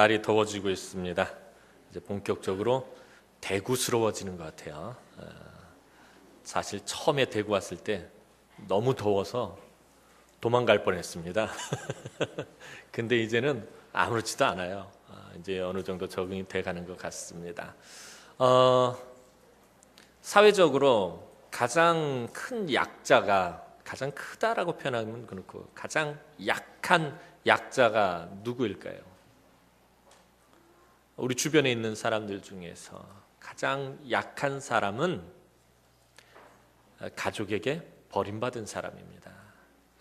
날이 더워지고 있습니다. 이제 본격적으로 대구스러워지는 것 같아요. 사실 처음에 대구 왔을 때 너무 더워서 도망갈 뻔했습니다. 근데 이제는 아무렇지도 않아요. 이제 어느 정도 적응이 돼가는 것 같습니다. 사회적으로 가장 큰 약자가, 가장 크다라고 표현하면 그렇고, 가장 약한 약자가 누구일까요? 우리 주변에 있는 사람들 중에서 가장 약한 사람은 가족에게 버림받은 사람입니다.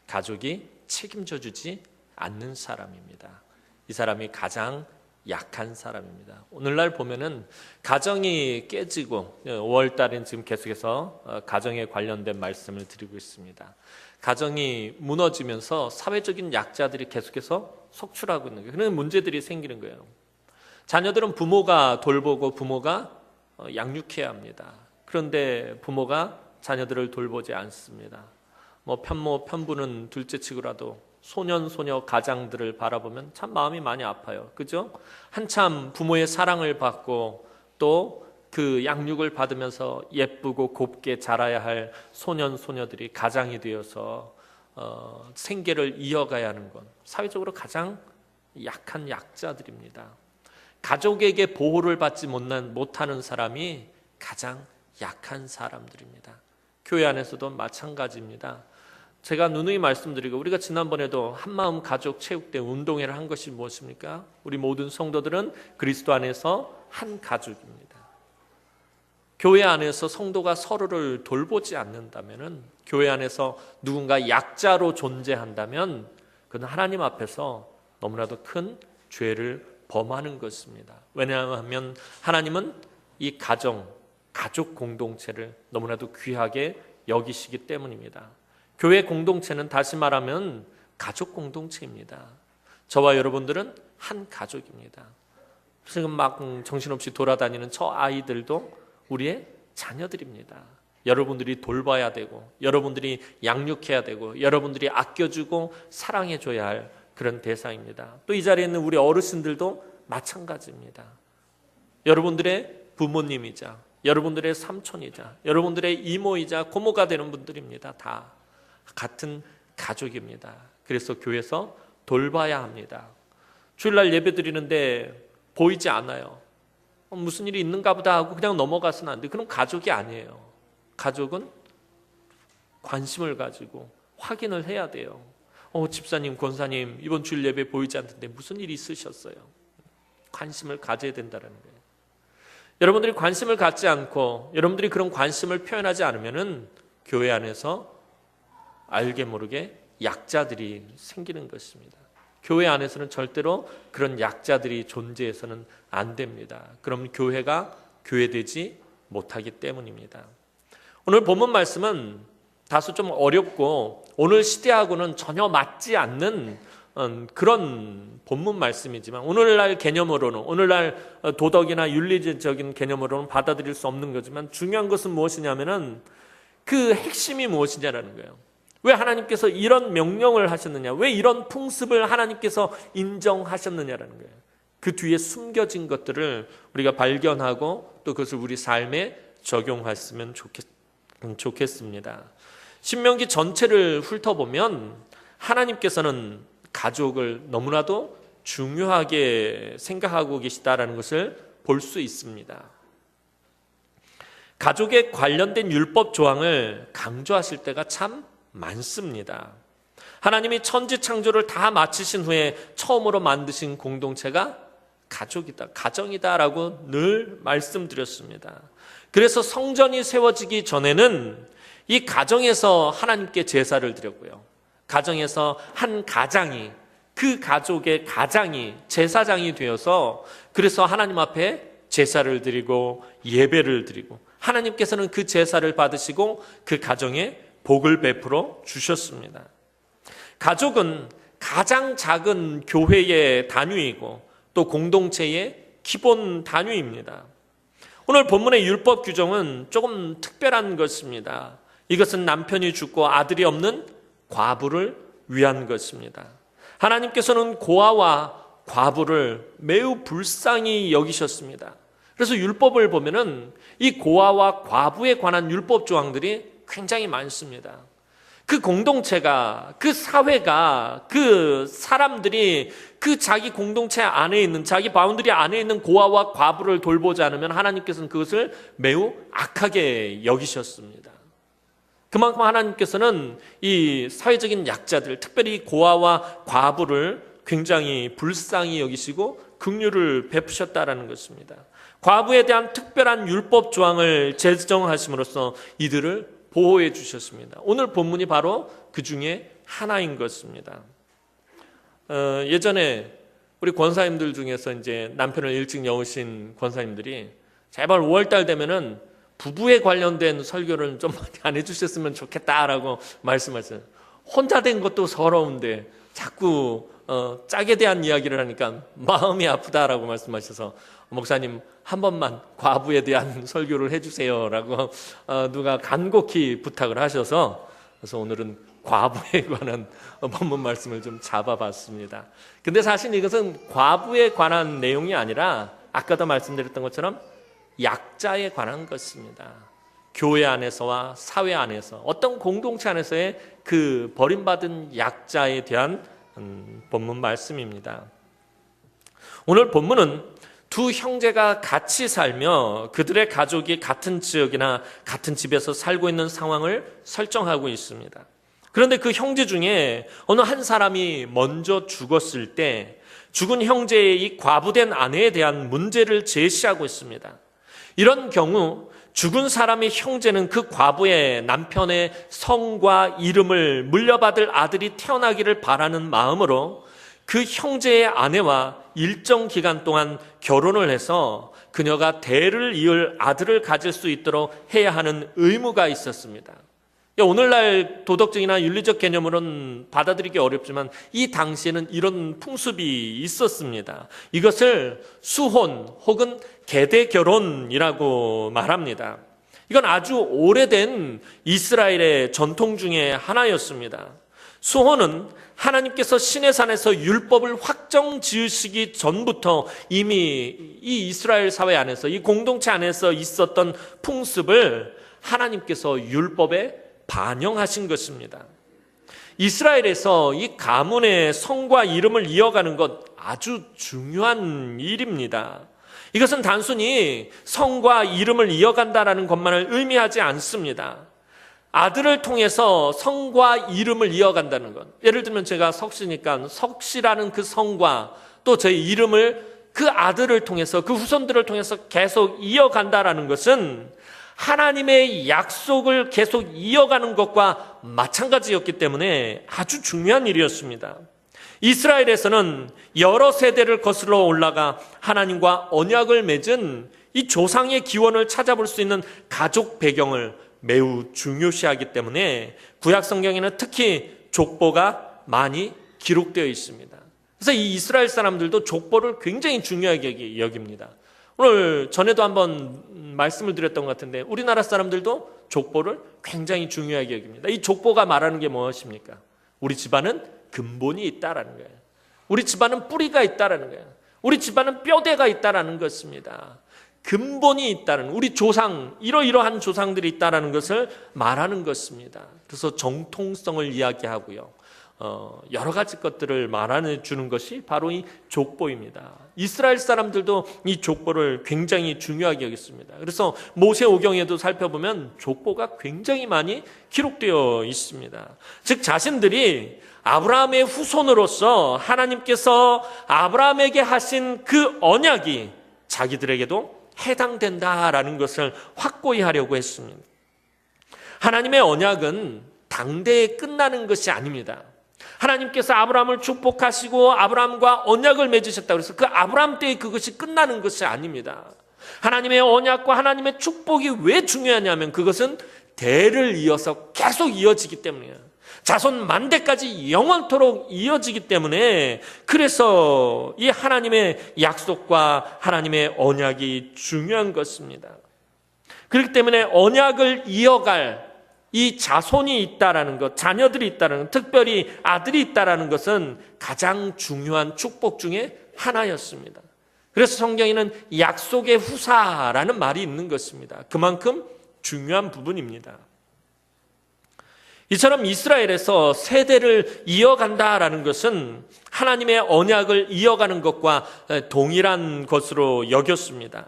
가족이 책임져 주지 않는 사람입니다. 이 사람이 가장 약한 사람입니다. 오늘날 보면은 가정이 깨지고, 5월 달엔 지금 계속해서 가정에 관련된 말씀을 드리고 있습니다. 가정이 무너지면서 사회적인 약자들이 계속해서 속출하고 있는 거예요. 그런 문제들이 생기는 거예요. 자녀들은 부모가 돌보고 부모가 양육해야 합니다. 그런데 부모가 자녀들을 돌보지 않습니다. 편모 편부는 둘째치고라도 소년 소녀 가장들을 바라보면 참 마음이 많이 아파요. 그죠? 한참 부모의 사랑을 받고 또 그 양육을 받으면서 예쁘고 곱게 자라야 할 소년 소녀들이 가장이 되어서 생계를 이어가야 하는 건 사회적으로 가장 약한 약자들입니다. 가족에게 보호를 받지 못하는 사람이 가장 약한 사람들입니다. 교회 안에서도 마찬가지입니다. 제가 누누이 말씀드리고, 우리가 지난번에도 한마음 가족 체육대 운동회를 한 것이 무엇입니까? 우리 모든 성도들은 그리스도 안에서 한 가족입니다. 교회 안에서 성도가 서로를 돌보지 않는다면, 교회 안에서 누군가 약자로 존재한다면 그는 하나님 앞에서 너무나도 큰 죄를 범하는 것입니다. 왜냐하면 하나님은 이 가족 공동체를 너무나도 귀하게 여기시기 때문입니다. 교회 공동체는 다시 말하면 가족 공동체입니다. 저와 여러분들은 한 가족입니다. 지금 막 정신없이 돌아다니는 저 아이들도 우리의 자녀들입니다. 여러분들이 돌봐야 되고, 여러분들이 양육해야 되고, 여러분들이 아껴주고 사랑해줘야 할 그런 대상입니다. 또 이 자리에 있는 우리 어르신들도 마찬가지입니다. 여러분들의 부모님이자, 여러분들의 삼촌이자, 여러분들의 이모이자 고모가 되는 분들입니다. 다 같은 가족입니다. 그래서 교회에서 돌봐야 합니다. 주일날 예배 드리는데 보이지 않아요. 무슨 일이 있는가 보다 하고 그냥 넘어가서는 안 돼요. 그럼 가족이 아니에요. 가족은 관심을 가지고 확인을 해야 돼요. 집사님, 권사님, 이번 주일 예배 보이지 않던데 무슨 일이 있으셨어요? 관심을 가져야 된다는 거예요. 여러분들이 관심을 갖지 않고, 여러분들이 그런 관심을 표현하지 않으면은 교회 안에서 알게 모르게 약자들이 생기는 것입니다. 교회 안에서는 절대로 그런 약자들이 존재해서는 안 됩니다. 그럼 교회가 교회되지 못하기 때문입니다. 오늘 본문 말씀은 다소 좀 어렵고 오늘 시대하고는 전혀 맞지 않는 그런 본문 말씀이지만, 오늘날 개념으로는, 오늘날 도덕이나 윤리적인 개념으로는 받아들일 수 없는 거지만, 중요한 것은 무엇이냐면은 그 핵심이 무엇이냐라는 거예요. 왜 하나님께서 이런 명령을 하셨느냐, 왜 이런 풍습을 하나님께서 인정하셨느냐라는 거예요. 그 뒤에 숨겨진 것들을 우리가 발견하고 또 그것을 우리 삶에 적용했으면 좋겠습니다. 신명기 전체를 훑어보면 하나님께서는 가족을 너무나도 중요하게 생각하고 계시다라는 것을 볼 수 있습니다. 가족에 관련된 율법 조항을 강조하실 때가 참 많습니다. 하나님이 천지 창조를 다 마치신 후에 처음으로 만드신 공동체가 가족이다, 가정이다라고 늘 말씀드렸습니다. 그래서 성전이 세워지기 전에는 이 가정에서 하나님께 제사를 드렸고요, 가정에서 한 가장이, 그 가족의 가장이 제사장이 되어서, 그래서 하나님 앞에 제사를 드리고 예배를 드리고, 하나님께서는 그 제사를 받으시고 그 가정에 복을 베풀어 주셨습니다. 가족은 가장 작은 교회의 단위이고 또 공동체의 기본 단위입니다. 오늘 본문의 율법 규정은 조금 특별한 것입니다. 이것은 남편이 죽고 아들이 없는 과부를 위한 것입니다. 하나님께서는 고아와 과부를 매우 불쌍히 여기셨습니다. 그래서 율법을 보면은 이 고아와 과부에 관한 율법 조항들이 굉장히 많습니다. 그 공동체가, 그 사회가, 그 사람들이 그 자기 공동체 안에 있는, 자기 바운드리 안에 있는 고아와 과부를 돌보지 않으면 하나님께서는 그것을 매우 악하게 여기셨습니다. 그만큼 하나님께서는 이 사회적인 약자들, 특별히 고아와 과부를 굉장히 불쌍히 여기시고 긍휼을 베푸셨다라는 것입니다. 과부에 대한 특별한 율법 조항을 제정하심으로써 이들을 보호해 주셨습니다. 오늘 본문이 바로 그 중에 하나인 것입니다. 예전에 우리 권사님들 중에서 이제 남편을 일찍 여우신 권사님들이 제발 5월달 되면은 부부에 관련된 설교를 좀 많이 안 해주셨으면 좋겠다라고 말씀하셨어요. 혼자 된 것도 서러운데 자꾸 짝에 대한 이야기를 하니까 마음이 아프다라고 말씀하셔서 목사님 한 번만 과부에 대한 설교를 해주세요라고 누가 간곡히 부탁을 하셔서 그래서 오늘은 과부에 관한 본문 말씀을 좀 잡아봤습니다. 근데 사실 이것은 과부에 관한 내용이 아니라 아까도 말씀드렸던 것처럼 약자에 관한 것입니다. 교회 안에서와 사회 안에서 어떤 공동체 안에서의 그 버림받은 약자에 대한 본문 말씀입니다. 오늘 본문은 두 형제가 같이 살며 그들의 가족이 같은 지역이나 같은 집에서 살고 있는 상황을 설정하고 있습니다. 그런데 그 형제 중에 어느 한 사람이 먼저 죽었을 때 죽은 형제의 이 과부된 아내에 대한 문제를 제시하고 있습니다. 이런 경우 죽은 사람의 형제는 그 과부의 남편의 성과 이름을 물려받을 아들이 태어나기를 바라는 마음으로 그 형제의 아내와 일정 기간 동안 결혼을 해서 그녀가 대를 이을 아들을 가질 수 있도록 해야 하는 의무가 있었습니다. 오늘날 도덕적이나 윤리적 개념으로는 받아들이기 어렵지만 이 당시에는 이런 풍습이 있었습니다. 이것을 수혼 혹은 계대 결혼이라고 말합니다. 이건 아주 오래된 이스라엘의 전통 중에 하나였습니다. 수혼은 하나님께서 시내산에서 율법을 확정 지으시기 전부터 이미 이 이스라엘 사회 안에서 이 공동체 안에서 있었던 풍습을 하나님께서 율법에 반영하신 것입니다. 이스라엘에서 이 가문의 성과 이름을 이어가는 것 아주 중요한 일입니다. 이것은 단순히 성과 이름을 이어간다라는 것만을 의미하지 않습니다. 아들을 통해서 성과 이름을 이어간다는 것. 예를 들면 제가 석씨니까 석씨라는 그 성과 또 제 이름을 그 아들을 통해서 그 후손들을 통해서 계속 이어간다라는 것은 하나님의 약속을 계속 이어가는 것과 마찬가지였기 때문에 아주 중요한 일이었습니다. 이스라엘에서는 여러 세대를 거슬러 올라가 하나님과 언약을 맺은 이 조상의 기원을 찾아볼 수 있는 가족 배경을 매우 중요시하기 때문에 구약 성경에는 특히 족보가 많이 기록되어 있습니다. 그래서 이 이스라엘 사람들도 족보를 굉장히 중요하게 여깁니다. 오늘 전에도 한번 말씀을 드렸던 것 같은데 우리나라 사람들도 족보를 굉장히 중요하게 여깁니다. 이 족보가 말하는 게 무엇입니까? 우리 집안은 근본이 있다라는 거예요. 우리 집안은 뿌리가 있다라는 거예요. 우리 집안은 뼈대가 있다라는 것입니다. 근본이 있다는, 우리 조상, 이러이러한 조상들이 있다라는 것을 말하는 것입니다. 그래서 정통성을 이야기하고요. 여러 가지 것들을 말해 주는 것이 바로 이 족보입니다. 이스라엘 사람들도 이 족보를 굉장히 중요하게 여겼습니다. 그래서 모세오경에도 살펴보면 족보가 굉장히 많이 기록되어 있습니다. 즉 자신들이 아브라함의 후손으로서 하나님께서 아브라함에게 하신 그 언약이 자기들에게도 해당된다라는 것을 확고히 하려고 했습니다. 하나님의 언약은 당대에 끝나는 것이 아닙니다. 하나님께서 아브라함을 축복하시고 아브라함과 언약을 맺으셨다고 해서 그 아브라함 때에 그것이 끝나는 것이 아닙니다. 하나님의 언약과 하나님의 축복이 왜 중요하냐면 그것은 대를 이어서 계속 이어지기 때문이에요. 자손 만대까지 영원토록 이어지기 때문에 그래서 이 하나님의 약속과 하나님의 언약이 중요한 것입니다. 그렇기 때문에 언약을 이어갈 이 자손이 있다라는 것, 자녀들이 있다라는 것, 특별히 아들이 있다라는 것은 가장 중요한 축복 중에 하나였습니다. 그래서 성경에는 약속의 후사라는 말이 있는 것입니다. 그만큼 중요한 부분입니다. 이처럼 이스라엘에서 세대를 이어간다라는 것은 하나님의 언약을 이어가는 것과 동일한 것으로 여겼습니다.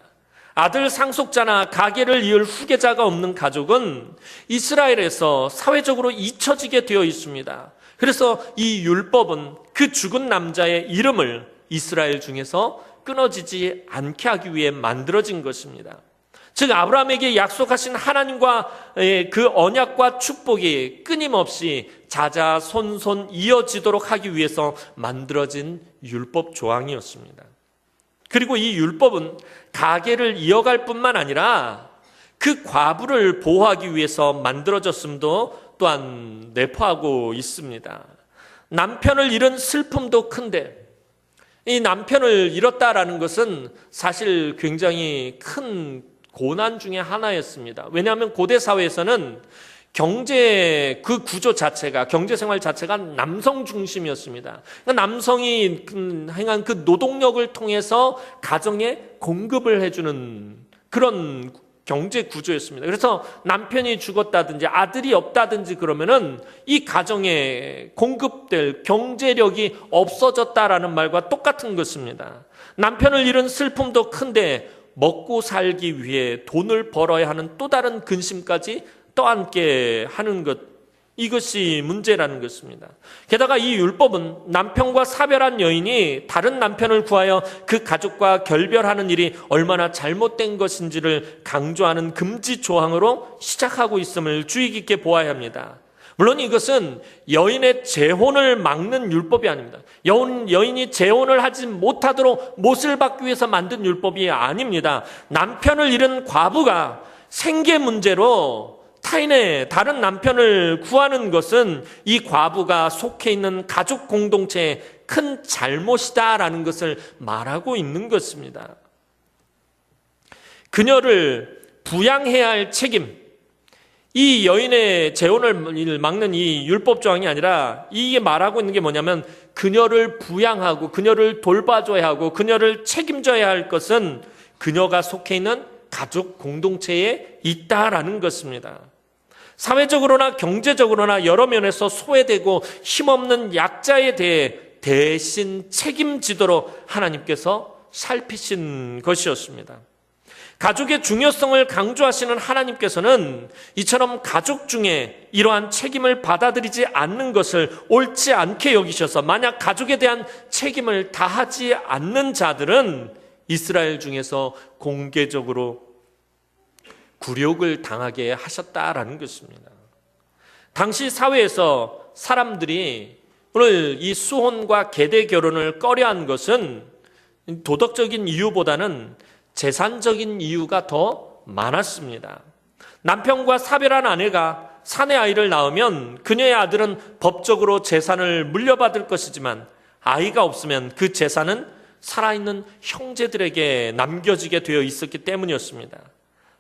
아들 상속자나 가계를 이을 후계자가 없는 가족은 이스라엘에서 사회적으로 잊혀지게 되어 있습니다. 그래서 이 율법은 그 죽은 남자의 이름을 이스라엘 중에서 끊어지지 않게 하기 위해 만들어진 것입니다. 즉 아브라함에게 약속하신 하나님과 그 언약과 축복이 끊임없이 자자손손 이어지도록 하기 위해서 만들어진 율법 조항이었습니다. 그리고 이 율법은 가계를 이어갈 뿐만 아니라 그 과부를 보호하기 위해서 만들어졌음도 또한 내포하고 있습니다. 남편을 잃은 슬픔도 큰데 이 남편을 잃었다라는 것은 사실 굉장히 큰 고난 중에 하나였습니다. 왜냐하면 고대 사회에서는 경제 그 구조 자체가, 경제 생활 자체가 남성 중심이었습니다. 그러니까 남성이 행한 그 노동력을 통해서 가정에 공급을 해주는 그런 경제 구조였습니다. 그래서 남편이 죽었다든지 아들이 없다든지 그러면은 이 가정에 공급될 경제력이 없어졌다라는 말과 똑같은 것입니다. 남편을 잃은 슬픔도 큰데 먹고 살기 위해 돈을 벌어야 하는 또 다른 근심까지 떠안게 하는 것, 이것이 문제라는 것입니다. 게다가 이 율법은 남편과 사별한 여인이 다른 남편을 구하여 그 가족과 결별하는 일이 얼마나 잘못된 것인지를 강조하는 금지 조항으로 시작하고 있음을 주의 깊게 보아야 합니다. 물론 이것은 여인의 재혼을 막는 율법이 아닙니다. 여인이 재혼을 하지 못하도록 못을 받기 위해서 만든 율법이 아닙니다. 남편을 잃은 과부가 생계 문제로 타인의 다른 남편을 구하는 것은 이 과부가 속해 있는 가족 공동체의 큰 잘못이다라는 것을 말하고 있는 것입니다. 그녀를 부양해야 할 책임, 이 여인의 재혼을 막는 이 율법 조항이 아니라 이게 말하고 있는 게 뭐냐면 그녀를 부양하고 그녀를 돌봐줘야 하고 그녀를 책임져야 할 것은 그녀가 속해 있는 가족 공동체에 있다라는 것입니다. 사회적으로나 경제적으로나 여러 면에서 소외되고 힘없는 약자에 대해 대신 책임지도록 하나님께서 살피신 것이었습니다. 가족의 중요성을 강조하시는 하나님께서는 이처럼 가족 중에 이러한 책임을 받아들이지 않는 것을 옳지 않게 여기셔서 만약 가족에 대한 책임을 다하지 않는 자들은 이스라엘 중에서 공개적으로 굴욕을 당하게 하셨다라는 것입니다. 당시 사회에서 사람들이 오늘 이 수혼과 계대 결혼을 꺼려한 것은 도덕적인 이유보다는 재산적인 이유가 더 많았습니다. 남편과 사별한 아내가 사내 아이를 낳으면 그녀의 아들은 법적으로 재산을 물려받을 것이지만 아이가 없으면 그 재산은 살아있는 형제들에게 남겨지게 되어 있었기 때문이었습니다.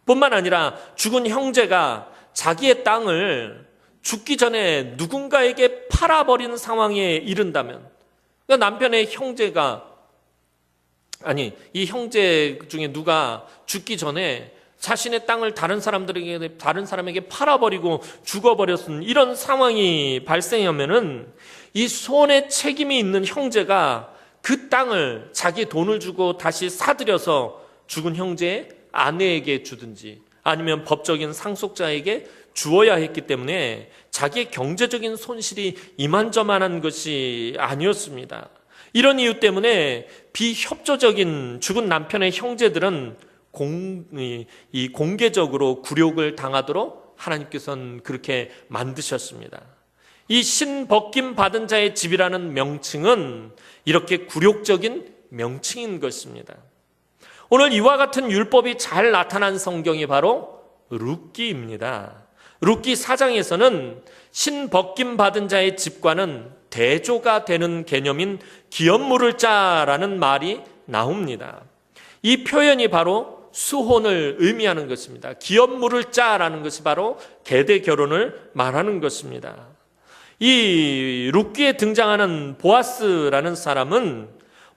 뿐만 아니라 죽은 형제가 자기의 땅을 죽기 전에 누군가에게 팔아버리는 상황에 이른다면, 그러니까 남편의 형제가 이 형제 중에 누가 죽기 전에 자신의 땅을 다른 사람에게 팔아버리고 죽어버렸은 이런 상황이 발생하면은 이 손에 책임이 있는 형제가 그 땅을 자기 돈을 주고 다시 사들여서 죽은 형제의 아내에게 주든지 아니면 법적인 상속자에게 주어야 했기 때문에 자기의 경제적인 손실이 이만저만한 것이 아니었습니다. 이런 이유 때문에 비협조적인 죽은 남편의 형제들은 공개적으로 굴욕을 당하도록 하나님께서는 그렇게 만드셨습니다. 이 신벗김 받은 자의 집이라는 명칭은 이렇게 굴욕적인 명칭인 것입니다. 오늘 이와 같은 율법이 잘 나타난 성경이 바로 룻기입니다. 룻기 4장에서는 신벗김 받은 자의 집과는 대조가 되는 개념인 기업 물을 자라는 말이 나옵니다. 이 표현이 바로 수혼을 의미하는 것입니다. 기업 물을 자라는 것이 바로 계대 결혼을 말하는 것입니다. 이 룻기에 등장하는 보아스라는 사람은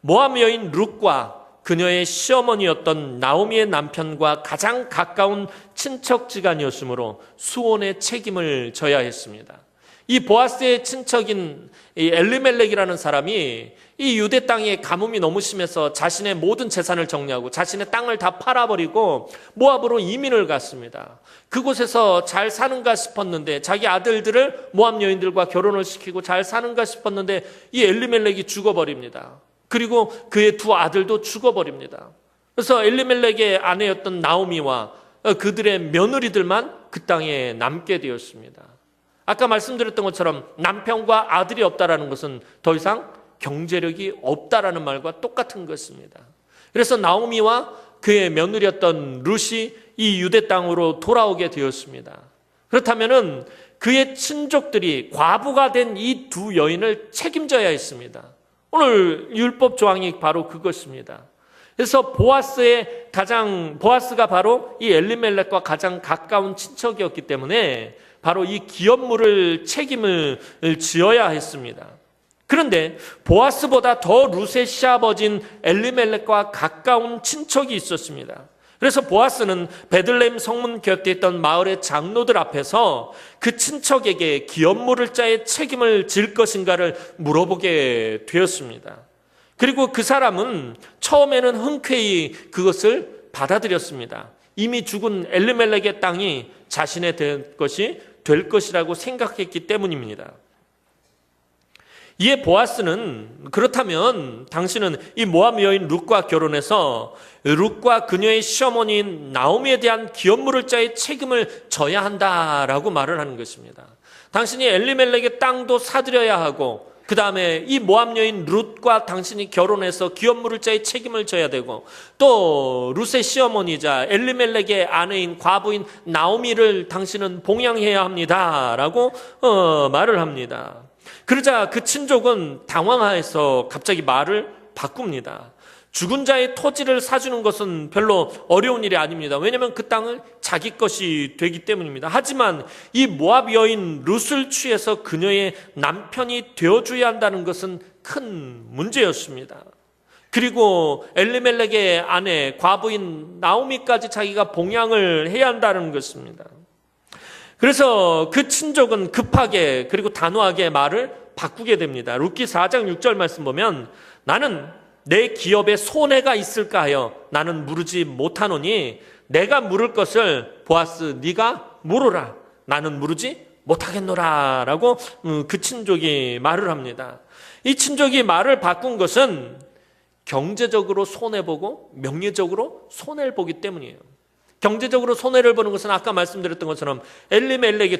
모압 여인 룻과 그녀의 시어머니였던 나오미의 남편과 가장 가까운 친척지간이었으므로 수혼의 책임을 져야 했습니다. 이 보아스의 친척인 이 엘리멜렉이라는 사람이 이 유대 땅에 가뭄이 너무 심해서 자신의 모든 재산을 정리하고 자신의 땅을 다 팔아버리고 모압으로 이민을 갔습니다. 그곳에서 잘 사는가 싶었는데, 자기 아들들을 모압 여인들과 결혼을 시키고 잘 사는가 싶었는데 이 엘리멜렉이 죽어버립니다. 그리고 그의 두 아들도 죽어버립니다. 그래서 엘리멜렉의 아내였던 나오미와 그들의 며느리들만 그 땅에 남게 되었습니다. 아까 말씀드렸던 것처럼 남편과 아들이 없다라는 것은 더 이상 경제력이 없다라는 말과 똑같은 것입니다. 그래서 나오미와 그의 며느리였던 룻이 이 유대 땅으로 돌아오게 되었습니다. 그렇다면은 그의 친족들이 과부가 된 이 두 여인을 책임져야 했습니다. 오늘 율법 조항이 바로 그것입니다. 그래서 보아스가 바로 이 엘리멜렉과 가장 가까운 친척이었기 때문에 바로 이 기업물을 책임을 지어야 했습니다. 그런데 보아스보다 더 룻의 시아버지인 엘리멜렉과 가까운 친척이 있었습니다. 그래서 보아스는 베들레헴 성문 곁에 있던 마을의 장로들 앞에서 그 친척에게 기업물을 짜의 책임을 질 것인가를 물어보게 되었습니다. 그리고 그 사람은 처음에는 흔쾌히 그것을 받아들였습니다. 이미 죽은 엘리멜렉의 땅이 자신의 될 것이라고 생각했기 때문입니다. 이에 보아스는, 그렇다면 당신은 이 모압 여인 룻과 결혼해서 룻과 그녀의 시어머니인 나오미에 대한 기업물을 짜의 책임을 져야 한다라고 말을 하는 것입니다. 당신이 엘리멜렉의 땅도 사들여야 하고, 그 다음에 이 모압 여인 룻과 당신이 결혼해서 기업물을 짜의 책임을 져야 되고, 또 룻의 시어머니자 엘리멜렉의 아내인 과부인 나오미를 당신은 봉양해야 합니다라고 말을 합니다. 그러자 그 친족은 당황해서 갑자기 말을 바꿉니다. 죽은 자의 토지를 사주는 것은 별로 어려운 일이 아닙니다. 왜냐하면 그 땅은 자기 것이 되기 때문입니다. 하지만 이 모압 여인 룻을 취해서 그녀의 남편이 되어줘야 한다는 것은 큰 문제였습니다. 그리고 엘리멜렉의 아내 과부인 나오미까지 자기가 봉양을 해야 한다는 것입니다. 그래서 그 친족은 급하게 그리고 단호하게 말을 바꾸게 됩니다. 룻기 4장 6절 말씀 보면, 나는 내 기업에 손해가 있을까 하여 나는 물으지 못하노니 내가 물을 것을 보아스 네가 물으라, 나는 물으지 못하겠노라 라고 그 친족이 말을 합니다. 이 친족이 말을 바꾼 것은 경제적으로 손해보고 명예적으로 손해를 보기 때문이에요. 경제적으로 손해를 보는 것은 아까 말씀드렸던 것처럼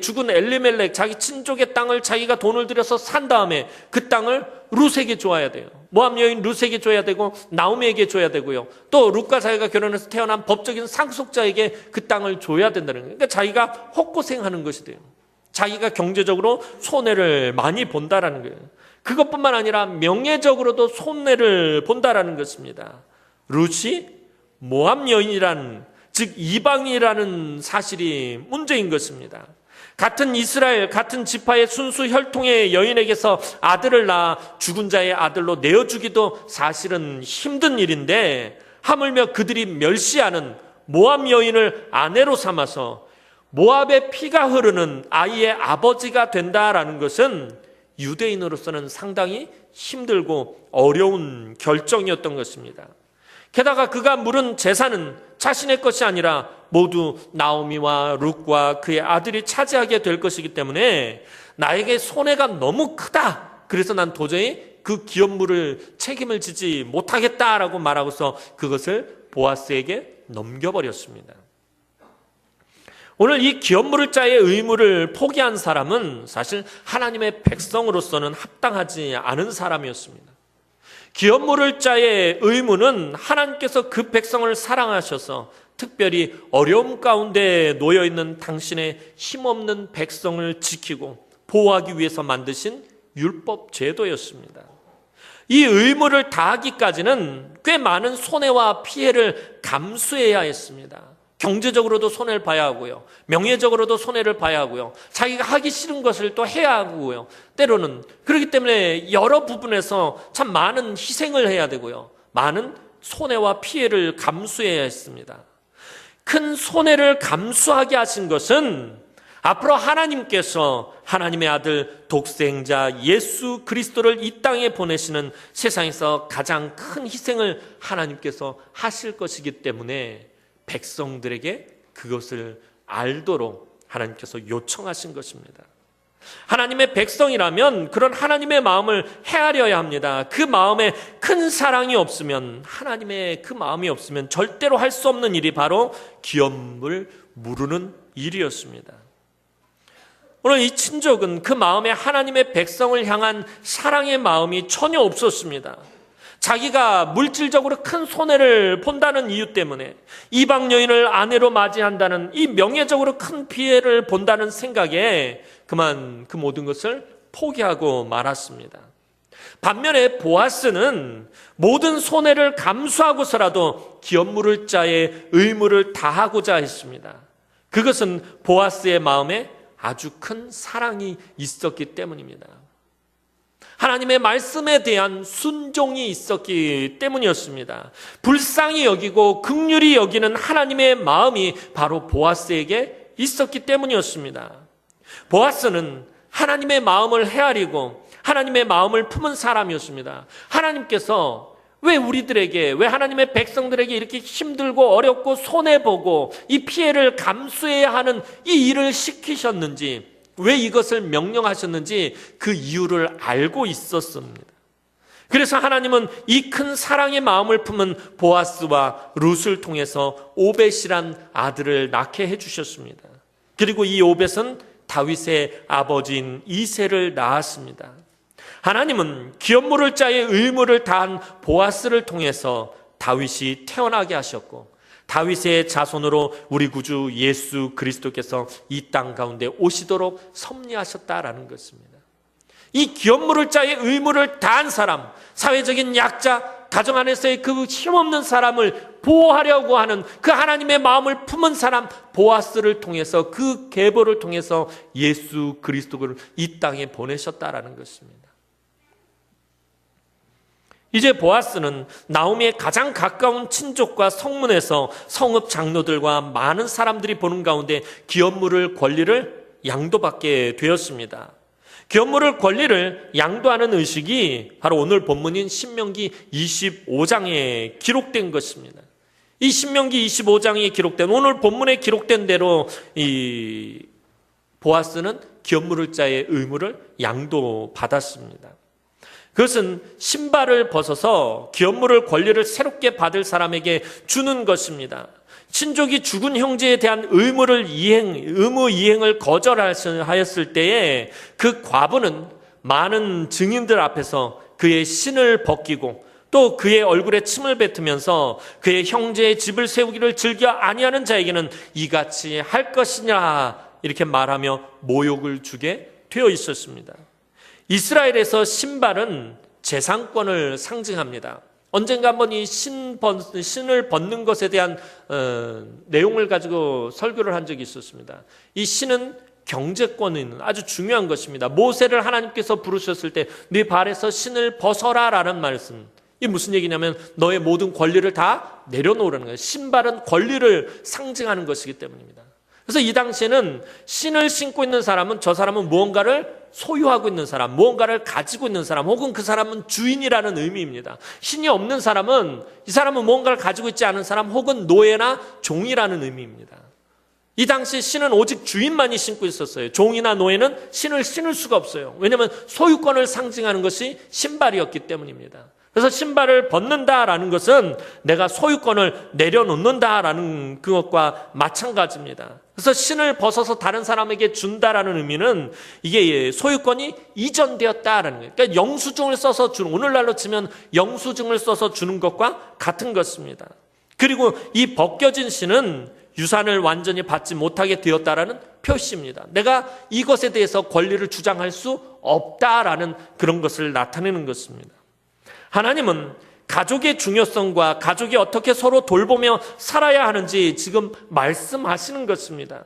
죽은 엘리멜렉, 자기 친족의 땅을 자기가 돈을 들여서 산 다음에 그 땅을 룻에게 줘야 돼요. 모압 여인 룻에게 줘야 되고 나오미에게 줘야 되고요. 또 룻과 자기가 결혼해서 태어난 법적인 상속자에게 그 땅을 줘야 된다는 거예요. 그러니까 자기가 헛고생하는 것이 돼요. 자기가 경제적으로 손해를 많이 본다라는 거예요. 그것뿐만 아니라 명예적으로도 손해를 본다라는 것입니다. 룻이 모압 여인이라는, 즉 이방이라는 사실이 문제인 것입니다. 같은 이스라엘, 같은 지파의 순수 혈통의 여인에게서 아들을 낳아 죽은 자의 아들로 내어주기도 사실은 힘든 일인데, 하물며 그들이 멸시하는 모압 여인을 아내로 삼아서 모압의 피가 흐르는 아이의 아버지가 된다라는 것은 유대인으로서는 상당히 힘들고 어려운 결정이었던 것입니다. 게다가 그가 물은 재산은 자신의 것이 아니라 모두 나오미와 룻과 그의 아들이 차지하게 될 것이기 때문에 나에게 손해가 너무 크다, 그래서 난 도저히 그 기업물을 책임을 지지 못하겠다라고 말하고서 그것을 보아스에게 넘겨버렸습니다. 오늘 이 기업물을 짜의 의무를 포기한 사람은 사실 하나님의 백성으로서는 합당하지 않은 사람이었습니다. 기업물을 짜의 의무는 하나님께서 그 백성을 사랑하셔서 특별히 어려움 가운데 놓여있는 당신의 힘없는 백성을 지키고 보호하기 위해서 만드신 율법 제도였습니다. 이 의무를 다하기까지는 꽤 많은 손해와 피해를 감수해야 했습니다. 경제적으로도 손해를 봐야 하고요. 명예적으로도 손해를 봐야 하고요. 자기가 하기 싫은 것을 또 해야 하고요. 때로는 그렇기 때문에 여러 부분에서 참 많은 희생을 해야 되고요. 많은 손해와 피해를 감수해야 했습니다. 큰 손해를 감수하게 하신 것은 앞으로 하나님께서 하나님의 아들 독생자 예수 그리스도를 이 땅에 보내시는 세상에서 가장 큰 희생을 하나님께서 하실 것이기 때문에 백성들에게 그것을 알도록 하나님께서 요청하신 것입니다. 하나님의 백성이라면 그런 하나님의 마음을 헤아려야 합니다. 그 마음에 큰 사랑이 없으면, 하나님의 그 마음이 없으면 절대로 할 수 없는 일이 바로 기업을 무르는 일이었습니다. 오늘 이 친족은 그 마음에 하나님의 백성을 향한 사랑의 마음이 전혀 없었습니다. 자기가 물질적으로 큰 손해를 본다는 이유 때문에, 이방 여인을 아내로 맞이한다는 이 명예적으로 큰 피해를 본다는 생각에 그만 그 모든 것을 포기하고 말았습니다. 반면에 보아스는 모든 손해를 감수하고서라도 기업 물을 자의 의무를 다하고자 했습니다. 그것은 보아스의 마음에 아주 큰 사랑이 있었기 때문입니다. 하나님의 말씀에 대한 순종이 있었기 때문이었습니다. 불쌍히 여기고 긍휼히 여기는 하나님의 마음이 바로 보아스에게 있었기 때문이었습니다. 보아스는 하나님의 마음을 헤아리고 하나님의 마음을 품은 사람이었습니다. 하나님께서 왜 우리들에게, 왜 하나님의 백성들에게 이렇게 힘들고 어렵고 손해보고 이 피해를 감수해야 하는 이 일을 시키셨는지, 왜 이것을 명령하셨는지 그 이유를 알고 있었습니다. 그래서 하나님은 이 큰 사랑의 마음을 품은 보아스와 룻을 통해서 오벳이란 아들을 낳게 해주셨습니다. 그리고 이 오벳은 다윗의 아버지인 이새를 낳았습니다. 하나님은 기업 물을 자의 의무를 다한 보아스를 통해서 다윗이 태어나게 하셨고, 다윗의 자손으로 우리 구주 예수 그리스도께서 이 땅 가운데 오시도록 섭리하셨다라는 것입니다. 이 기업 물을 자의 의무를 다한 사람, 사회적인 약자, 가정 안에서의 그 힘없는 사람을 보호하려고 하는 그 하나님의 마음을 품은 사람 보아스를 통해서, 그 계보를 통해서 예수 그리스도를 이 땅에 보내셨다라는 것입니다. 이제 보아스는 나오미의 가장 가까운 친족과 성문에서 성읍 장로들과 많은 사람들이 보는 가운데 기업 물을 권리를 양도받게 되었습니다. 기업 물을 권리를 양도하는 의식이 바로 오늘 본문인 신명기 25장에 기록된 것입니다. 이 신명기 25장에 기록된, 오늘 본문에 기록된 대로 이 보아스는 기업 물을 자의 의무를 양도받았습니다. 그것은 신발을 벗어서 기업 물을 권리를 새롭게 받을 사람에게 주는 것입니다. 친족이 죽은 형제에 대한 의무 이행을 거절하였을 때에 그 과부는 많은 증인들 앞에서 그의 신을 벗기고 또 그의 얼굴에 침을 뱉으면서 그의 형제의 집을 세우기를 즐겨 아니하는 자에게는 이같이 할 것이냐 이렇게 말하며 모욕을 주게 되어 있었습니다. 이스라엘에서 신발은 재산권을 상징합니다. 언젠가 한번 이 신을 벗는 것에 대한 내용을 가지고 설교를 한 적이 있었습니다. 이 신은 경제권이 있는 아주 중요한 것입니다. 모세를 하나님께서 부르셨을 때 네 발에서 신을 벗어라 라는 말씀, 이게 무슨 얘기냐면 너의 모든 권리를 다 내려놓으라는 거예요. 신발은 권리를 상징하는 것이기 때문입니다. 그래서 이 당시에는 신을 신고 있는 사람은, 저 사람은 무언가를 소유하고 있는 사람, 무언가를 가지고 있는 사람, 혹은 그 사람은 주인이라는 의미입니다. 신이 없는 사람은, 이 사람은 무언가를 가지고 있지 않은 사람, 혹은 노예나 종이라는 의미입니다. 이 당시 신은 오직 주인만이 신고 있었어요. 종이나 노예는 신을 신을 수가 없어요. 왜냐하면 소유권을 상징하는 것이 신발이었기 때문입니다. 그래서 신발을 벗는다라는 것은 내가 소유권을 내려놓는다라는 그것과 마찬가지입니다. 그래서 신을 벗어서 다른 사람에게 준다라는 의미는 이게 소유권이 이전되었다라는 거예요. 그러니까 영수증을 써서 주는, 오늘날로 치면 영수증을 써서 주는 것과 같은 것입니다. 그리고 이 벗겨진 신은 유산을 완전히 받지 못하게 되었다라는 표시입니다. 내가 이것에 대해서 권리를 주장할 수 없다라는 그런 것을 나타내는 것입니다. 하나님은 가족의 중요성과 가족이 어떻게 서로 돌보며 살아야 하는지 지금 말씀하시는 것입니다.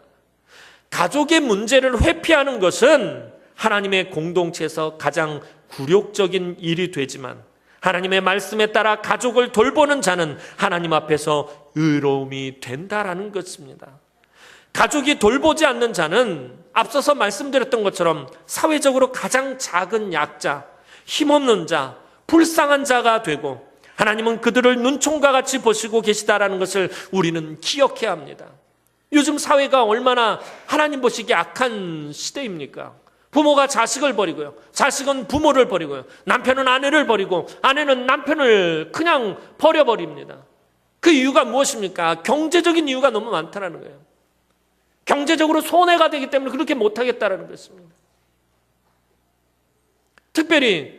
가족의 문제를 회피하는 것은 하나님의 공동체에서 가장 굴욕적인 일이 되지만 하나님의 말씀에 따라 가족을 돌보는 자는 하나님 앞에서 의로움이 된다라는 것입니다. 가족이 돌보지 않는 자는 앞서서 말씀드렸던 것처럼 사회적으로 가장 작은 약자, 힘없는 자, 불쌍한 자가 되고 하나님은 그들을 눈총과 같이 보시고 계시다라는 것을 우리는 기억해야 합니다. 요즘 사회가 얼마나 하나님 보시기에 악한 시대입니까? 부모가 자식을 버리고요, 자식은 부모를 버리고요, 남편은 아내를 버리고 아내는 남편을 그냥 버려버립니다. 그 이유가 무엇입니까? 경제적인 이유가 너무 많다는 거예요. 경제적으로 손해가 되기 때문에 그렇게 못하겠다는 것입니다. 특별히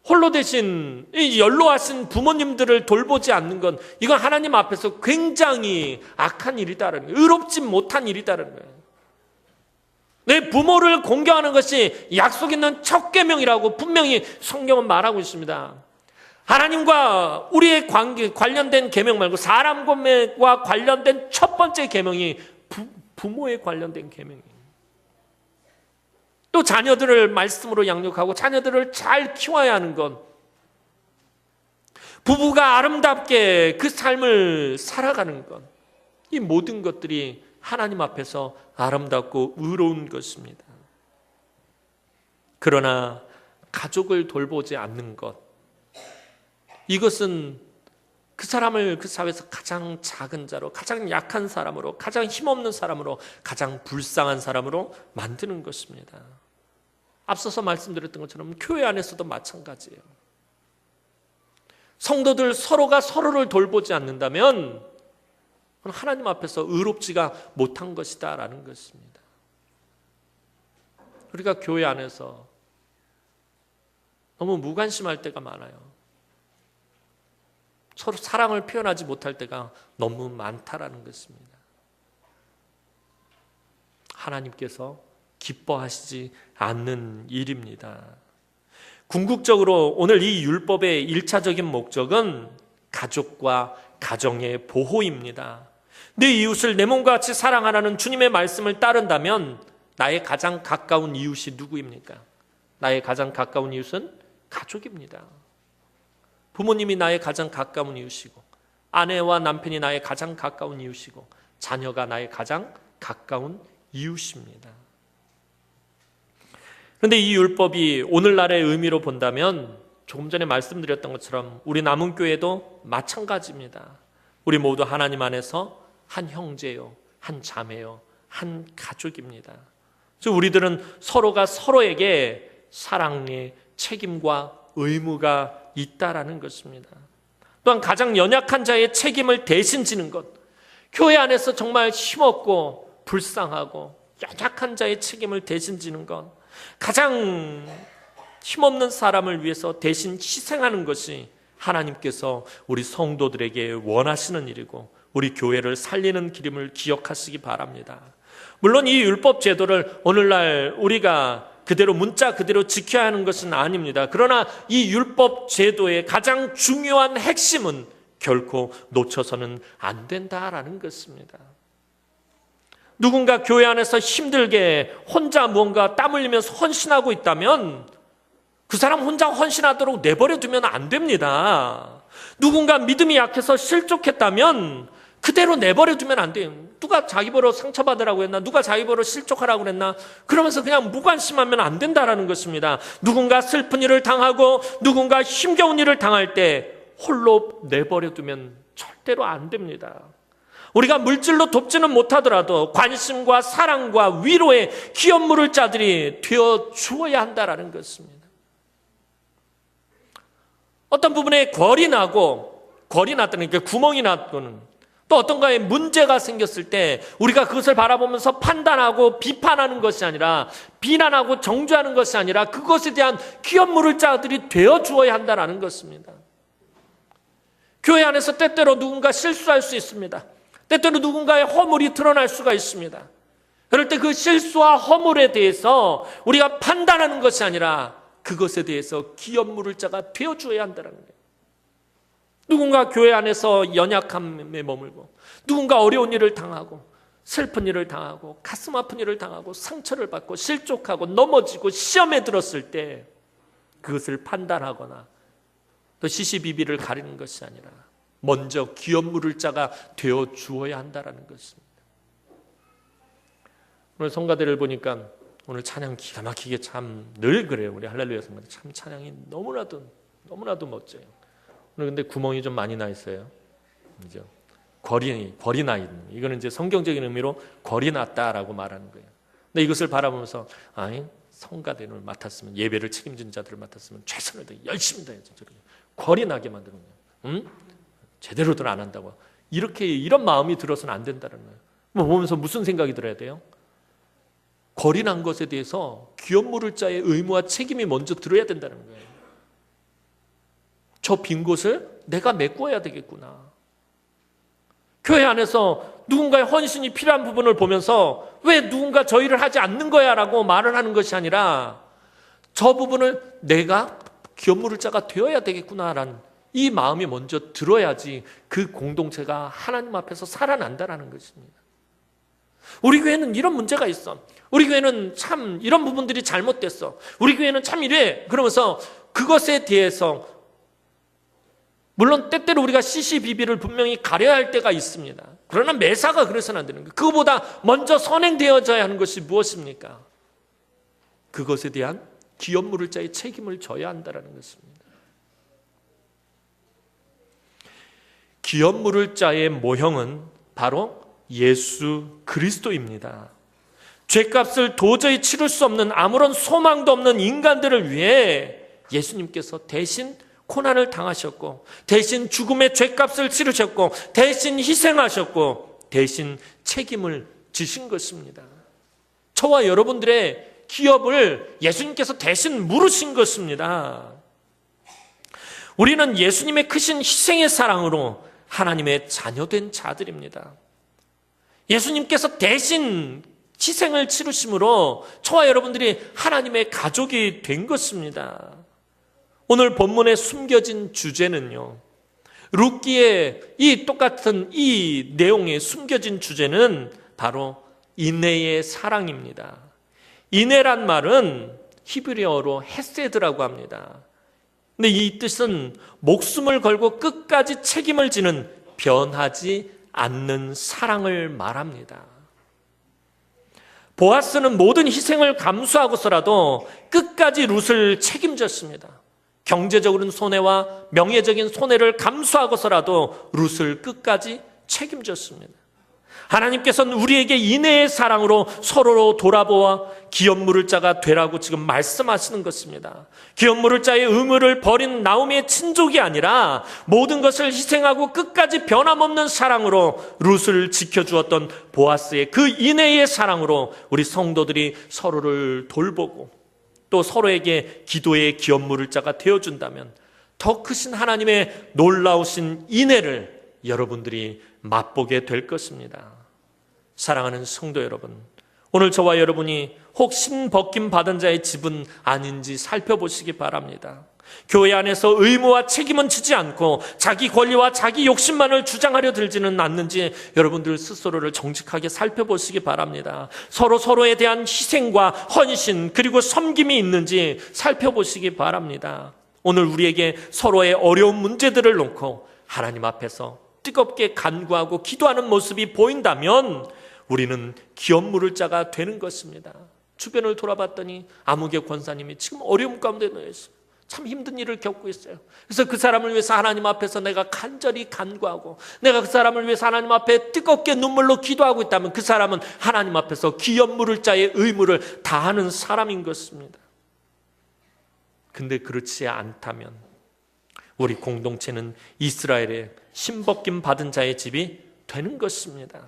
홀로 되신 연로하신 부모님들을 돌보지 않는 건 이건 하나님 앞에서 굉장히 악한 일이다라는 거예요. 의롭지 못한 일이다라는 거예요. 내 부모를 공경하는 것이 약속 있는 첫 계명이라고 분명히 성경은 말하고 있습니다. 하나님과 우리의 관계 관련된 계명 말고 사람과 관련된 첫 번째 계명이 부모에 관련된 계명이에요. 또 자녀들을 말씀으로 양육하고 자녀들을 잘 키워야 하는 것, 부부가 아름답게 그 삶을 살아가는 것, 이 모든 것들이 하나님 앞에서 아름답고 의로운 것입니다. 그러나 가족을 돌보지 않는 것, 이것은 그 사람을 그 사회에서 가장 작은 자로, 가장 약한 사람으로, 가장 힘없는 사람으로, 가장 불쌍한 사람으로 만드는 것입니다. 앞서서 말씀드렸던 것처럼 교회 안에서도 마찬가지예요. 성도들 서로가 서로를 돌보지 않는다면 하나님 앞에서 의롭지가 못한 것이다라는 것입니다. 우리가 교회 안에서 너무 무관심할 때가 많아요. 서로 사랑을 표현하지 못할 때가 너무 많다라는 것입니다. 하나님께서 기뻐하시지 않는 일입니다. 궁극적으로 오늘 이 율법의 1차적인 목적은 가족과 가정의 보호입니다. 내 이웃을 내 몸과 같이 사랑하라는 주님의 말씀을 따른다면 나의 가장 가까운 이웃이 누구입니까? 나의 가장 가까운 이웃은 가족입니다. 부모님이 나의 가장 가까운 이웃이고, 아내와 남편이 나의 가장 가까운 이웃이고, 자녀가 나의 가장 가까운 이웃입니다. 그런데 이 율법이 오늘날의 의미로 본다면 조금 전에 말씀드렸던 것처럼 우리 남은교회도 마찬가지입니다. 우리 모두 하나님 안에서 한 형제요, 한 자매요, 한 가족입니다. 그래서 우리들은 서로가 서로에게 사랑의 책임과 의무가 있다라는 것입니다. 또한 가장 연약한 자의 책임을 대신 지는 것, 교회 안에서 정말 힘없고 불쌍하고 연약한 자의 책임을 대신 지는 것, 가장 힘없는 사람을 위해서 대신 희생하는 것이 하나님께서 우리 성도들에게 원하시는 일이고 우리 교회를 살리는 길임을 기억하시기 바랍니다. 물론 이 율법 제도를 오늘날 우리가 그대로 문자 그대로 지켜야 하는 것은 아닙니다. 그러나 이 율법 제도의 가장 중요한 핵심은 결코 놓쳐서는 안 된다라는 것입니다. 누군가 교회 안에서 힘들게 혼자 무언가 땀 흘리면서 헌신하고 있다면 그 사람 혼자 헌신하도록 내버려 두면 안 됩니다. 누군가 믿음이 약해서 실족했다면 그대로 내버려 두면 안 돼요. 누가 자기 보러 상처받으라고 했나? 누가 자기 보러 실족하라고 그랬나? 그러면서 그냥 무관심하면 안 된다라는 것입니다. 누군가 슬픈 일을 당하고 누군가 힘겨운 일을 당할 때 홀로 내버려 두면 절대로 안 됩니다. 우리가 물질로 돕지는 못하더라도 관심과 사랑과 위로의 기업물을 자들이 되어 주어야 한다라는 것입니다. 어떤 부분에 결이 났다는 게 구멍이 났거는 또 어떤가에 문제가 생겼을 때 우리가 그것을 바라보면서 판단하고 비판하는 것이 아니라 비난하고 정죄하는 것이 아니라 그것에 대한 기업물을 자들이 되어 주어야 한다는 것입니다. 교회 안에서 때때로 누군가 실수할 수 있습니다. 때때로 누군가의 허물이 드러날 수가 있습니다. 그럴 때 그 실수와 허물에 대해서 우리가 판단하는 것이 아니라 그것에 대해서 기업물을 자가 되어 주어야 한다는 거예요. 누군가 교회 안에서 연약함에 머물고, 누군가 어려운 일을 당하고, 슬픈 일을 당하고, 가슴 아픈 일을 당하고, 상처를 받고, 실족하고, 넘어지고, 시험에 들었을 때 그것을 판단하거나 또 시시비비를 가리는 것이 아니라 먼저 기업 물을 자가 되어 주어야 한다는 것입니다. 오늘 성가대를 보니까 오늘 찬양 기가 막히게 참 늘 그래요. 우리 할렐루야 성가대 참 찬양이 너무나도 멋져요. 오늘 근데 구멍이 좀 많이 나 있어요. 그죠? 궐이 나 있는, 이거는 이제 성경적인 의미로 궐이 났다라고 말하는 거예요. 근데 이것을 바라보면서 성가대를 맡았으면, 예배를 책임진 자들을 맡았으면 최선을 다해 열심히 다해야지. 궐이 나게 만드는 거예요. 제대로들 안 한다고. 이런 마음이 들어서는 안 된다는 거예요. 뭐 보면서 무슨 생각이 들어야 돼요? 궐이 난 것에 대해서 기업 물을 자의 의무와 책임이 먼저 들어야 된다는 거예요. 저 빈 곳을 내가 메꿔야 되겠구나. 교회 안에서 누군가의 헌신이 필요한 부분을 보면서 왜 누군가 저 일을 하지 않는 거야 라고 말을 하는 것이 아니라 저 부분을 내가 기업 물을 자가 되어야 되겠구나라는 이 마음이 먼저 들어야지 그 공동체가 하나님 앞에서 살아난다는 것입니다. 우리 교회는 이런 문제가 있어. 우리 교회는 참 이런 부분들이 잘못됐어. 우리 교회는 참 이래. 그러면서 그것에 대해서 물론 때때로 우리가 시시비비를 분명히 가려야 할 때가 있습니다. 그러나 매사가 그래서는 안 되는 거예요. 그거보다 먼저 선행되어져야 하는 것이 무엇입니까? 그것에 대한 기업 물을 자의 책임을 져야 한다는 것입니다. 기업 물을 자의 모형은 바로 예수 그리스도입니다. 죄값을 도저히 치를 수 없는, 아무런 소망도 없는 인간들을 위해 예수님께서 대신 고난을 당하셨고, 대신 죽음의 죄값을 치르셨고, 대신 희생하셨고, 대신 책임을 지신 것입니다. 저와 여러분들의 기업을 예수님께서 대신 물으신 것입니다. 우리는 예수님의 크신 희생의 사랑으로 하나님의 자녀된 자들입니다. 예수님께서 대신 희생을 치르심으로 저와 여러분들이 하나님의 가족이 된 것입니다. 오늘 본문에 숨겨진 주제는요, 룻기의 이 똑같은 이 내용에 숨겨진 주제는 바로 인내의 사랑입니다. 인내란 말은 히브리어로 헤세드라고 합니다. 근데 이 뜻은 목숨을 걸고 끝까지 책임을 지는 변하지 않는 사랑을 말합니다. 보아스는 모든 희생을 감수하고서라도 끝까지 룻을 책임졌습니다. 경제적인 손해와 명예적인 손해를 감수하고서라도 룻을 끝까지 책임졌습니다. 하나님께서는 우리에게 인내의 사랑으로 서로로 돌아보아 기업 물을 자가 되라고 지금 말씀하시는 것입니다. 기업 물을 자의 의무를 버린 나오미의 친족이 아니라 모든 것을 희생하고 끝까지 변함없는 사랑으로 룻을 지켜주었던 보아스의 그 인내의 사랑으로 우리 성도들이 서로를 돌보고 또 서로에게 기도의 기업 물을 자가 되어준다면 더 크신 하나님의 놀라우신 인애를 여러분들이 맛보게 될 것입니다. 사랑하는 성도 여러분, 오늘 저와 여러분이 혹 신벗김 받은 자의 집은 아닌지 살펴보시기 바랍니다. 교회 안에서 의무와 책임은 지지 않고 자기 권리와 자기 욕심만을 주장하려 들지는 않는지 여러분들 스스로를 정직하게 살펴보시기 바랍니다. 서로에 대한 희생과 헌신 그리고 섬김이 있는지 살펴보시기 바랍니다. 오늘 우리에게 서로의 어려운 문제들을 놓고 하나님 앞에서 뜨겁게 간구하고 기도하는 모습이 보인다면 우리는 기업 물을 자가 되는 것입니다. 주변을 돌아봤더니 아무개 권사님이 지금 어려움 가운데 놓여 있어요. 참 힘든 일을 겪고 있어요. 그래서 그 사람을 위해서 하나님 앞에서 내가 간절히 간구하고 내가 그 사람을 위해서 하나님 앞에 뜨겁게 눈물로 기도하고 있다면 그 사람은 하나님 앞에서 기업 물을 자의 의무를 다하는 사람인 것입니다. 근데 그렇지 않다면 우리 공동체는 이스라엘의 신벗김 받은 자의 집이 되는 것입니다.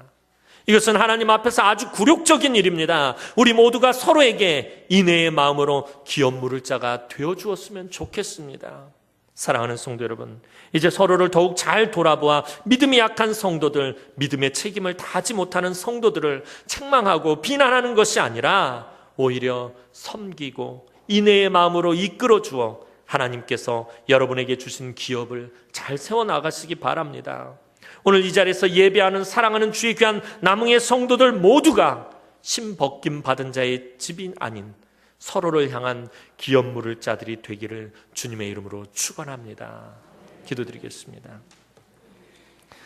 이것은 하나님 앞에서 아주 굴욕적인 일입니다. 우리 모두가 서로에게 인애의 마음으로 기업 물을 자가 되어주었으면 좋겠습니다. 사랑하는 성도 여러분, 이제 서로를 더욱 잘 돌아보아 믿음이 약한 성도들, 믿음의 책임을 다하지 못하는 성도들을 책망하고 비난하는 것이 아니라 오히려 섬기고 인애의 마음으로 이끌어 주어 하나님께서 여러분에게 주신 기업을 잘 세워나가시기 바랍니다. 오늘 이 자리에서 예배하는 사랑하는 주의 귀한 남흥의 성도들 모두가 신벗김 받은 자의 집이 아닌 서로를 향한 기업 물을 자들이 되기를 주님의 이름으로 축원합니다. 기도드리겠습니다.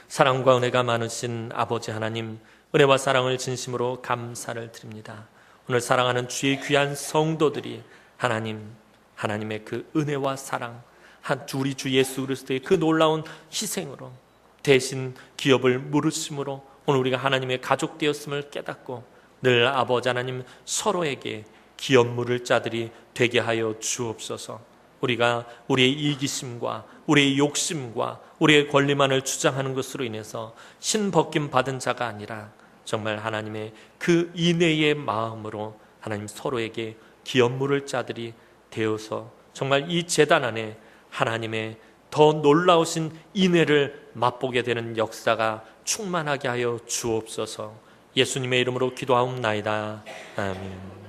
사랑과 은혜가 많으신 아버지 하나님, 은혜와 사랑을 진심으로 감사를 드립니다. 오늘 사랑하는 주의 귀한 성도들이 하나님의 그 은혜와 사랑, 우리 주 예수 그리스도의 그 놀라운 희생으로 대신 기업을 물으심으로 오늘 우리가 하나님의 가족 되었음을 깨닫고 늘 아버지 하나님 서로에게 기업 물을 자들이 되게 하여 주옵소서. 우리가 우리의 이기심과 우리의 욕심과 우리의 권리만을 주장하는 것으로 인해서 신벗김 받은 자가 아니라 정말 하나님의 그 인애의 마음으로 하나님 서로에게 기업 물을 자들이 되어서 정말 이 제단 안에 하나님의 더 놀라우신 인애를 맛보게 되는 역사가 충만하게 하여 주옵소서. 예수님의 이름으로 기도하옵나이다. 아멘.